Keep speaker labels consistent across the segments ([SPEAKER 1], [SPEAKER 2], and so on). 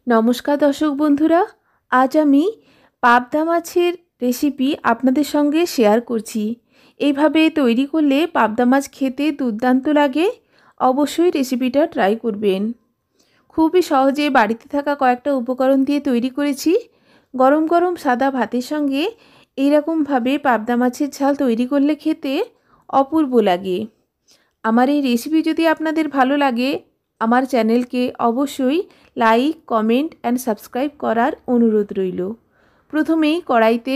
[SPEAKER 1] নমস্কার দর্শক বন্ধুরা, আজ আমি পাবদা মাছের রেসিপি আপনাদের সঙ্গে শেয়ার করছি। এইভাবে তৈরি করলে পাবদা মাছ খেতে দুর্দান্ত লাগে। অবশ্যই রেসিপিটা ট্রাই করবেন। খুবই সহজে বাড়িতে থাকা কয়েকটা উপকরণ দিয়ে তৈরি করেছি। গরম গরম সাদা ভাতের সঙ্গে এইরকমভাবে পাবদা মাছের ঝাল তৈরি করলে খেতে অপূর্ব লাগে। আমার এই রেসিপি যদি আপনাদের ভালো লাগে, আমার চ্যানেলকে অবশ্যই লাইক, কমেন্ট অ্যান্ড সাবস্ক্রাইব করার অনুরোধ রইল। প্রথমেই কড়াইতে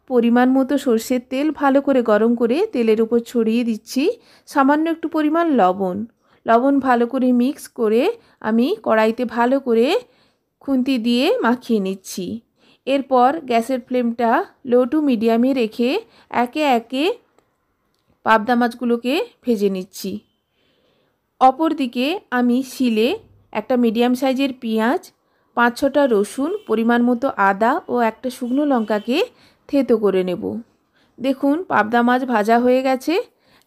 [SPEAKER 1] পরিমাণ মতো সর্ষের তেল ভালো করে গরম করে তেলের উপর ছড়িয়ে দিচ্ছি সামান্য একটু পরিমাণ লবণ। লবণ ভালো করে মিক্স করে আমি কড়াইতে ভালো করে খুন্তি দিয়ে মাখিয়ে নিচ্ছি। এরপর গ্যাসের ফ্লেমটা লো টু মিডিয়ামে রেখে একে একে পাবদা মাছগুলোকে ভেজে নিচ্ছি। অপরদিকে আমি শিলে একটা মিডিয়াম সাইজের পেঁয়াজ, 5-6টা রসুন, পরিমাণ মতো আদা ও একটা শুকনো লঙ্কাকে থেতো করে নেব। দেখুন পাবদা মাছ ভাজা হয়ে গেছে।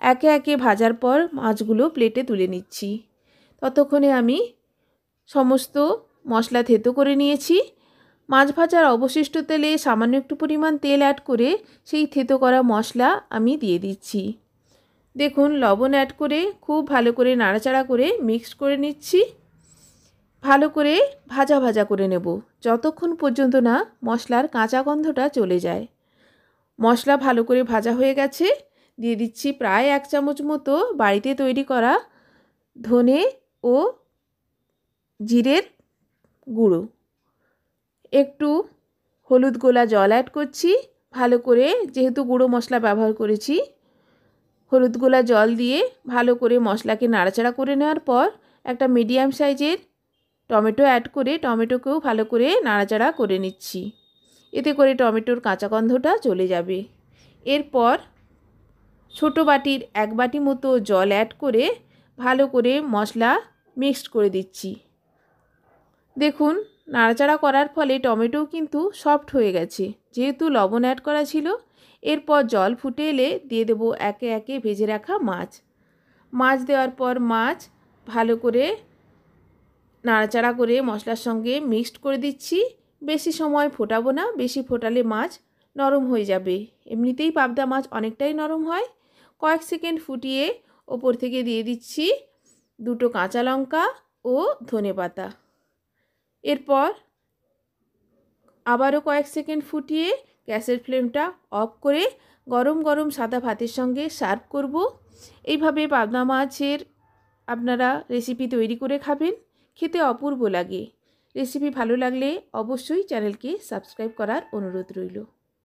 [SPEAKER 1] একে একে ভাজার পর মাছগুলো প্লেটে তুলে নিচ্ছি। ততক্ষণে আমি সমস্ত মশলা থেতো করে নিয়েছি। মাছ ভাজার অবশিষ্ট তেলে সামান্য একটু পরিমাণ তেল অ্যাড করে সেই থেতো করা মশলা আমি দিয়ে দিচ্ছি। দেখুন লবণ অ্যাড করে খুব ভালো করে নাড়াচাড়া করে মিক্সড করে নিচ্ছি। ভালো করে ভাজা ভাজা করে নেব যতক্ষণ পর্যন্ত না মশলার কাঁচা গন্ধটা চলে যায়। মশলা ভালো করে ভাজা হয়ে গেছে। দিয়ে দিচ্ছি প্রায় 1 চামচ মতো বাড়িতে তৈরি করা ধনে ও জিরের গুঁড়ো। একটু হলুদ গোলা জল অ্যাড করছি। ভালো করে, যেহেতু গুঁড়ো মশলা ব্যবহার করেছি, হলুদ গোলা জল দিয়ে ভালো করে মশলাকে নাড়াচাড়া করে নেওয়ার পর একটা মিডিয়াম সাইজের টমেটো অ্যাড করে টমেটোকেও ভালো করে নাড়াচাড়া করে নিচ্ছি। এতে করে টমেটোর কাঁচা গন্ধটা চলে যাবে। এরপর ছোটো বাটির 1 বাটি মতো জল অ্যাড করে ভালো করে মশলা মিক্সড করে দিচ্ছি। দেখুন নাড়াচাড়া করার ফলে টমেটোও কিন্তু সফট হয়ে গেছে, যেহেতু লবণ অ্যাড করা ছিল। এরপর জল ফুটে এলে দিয়ে দেবো একে একে ভেজে রাখা মাছ। মাছ দেওয়ার পর মাছ ভালো করে নাড়াচাড়া করে মশলার সঙ্গে মিক্সড করে দিচ্ছি। বেশি সময় ফোটাবো না, বেশি ফোটালে মাছ নরম হয়ে যাবে। এমনিতেই পাবদা মাছ অনেকটাই নরম হয়। কয়েক সেকেন্ড ফুটিয়ে ওপর থেকে দিয়ে দিচ্ছি 2টো কাঁচা লঙ্কা ও ধনেপাতা। এরপর আবারও কয়েক সেকেন্ড ফুটিয়ে গ্যাসের ফ্লেমটা অফ করে গরম গরম সাদা ভাতের সঙ্গে সার্ভ করব। এইভাবে পাবদা মাছের আপনারা রেসিপি তৈরি করে খাবেন, খেতে অপূর্ব লাগে। রেসিপি ভালো লাগলে অবশ্যই চ্যানেলকে সাবস্ক্রাইব করার অনুরোধ রইল।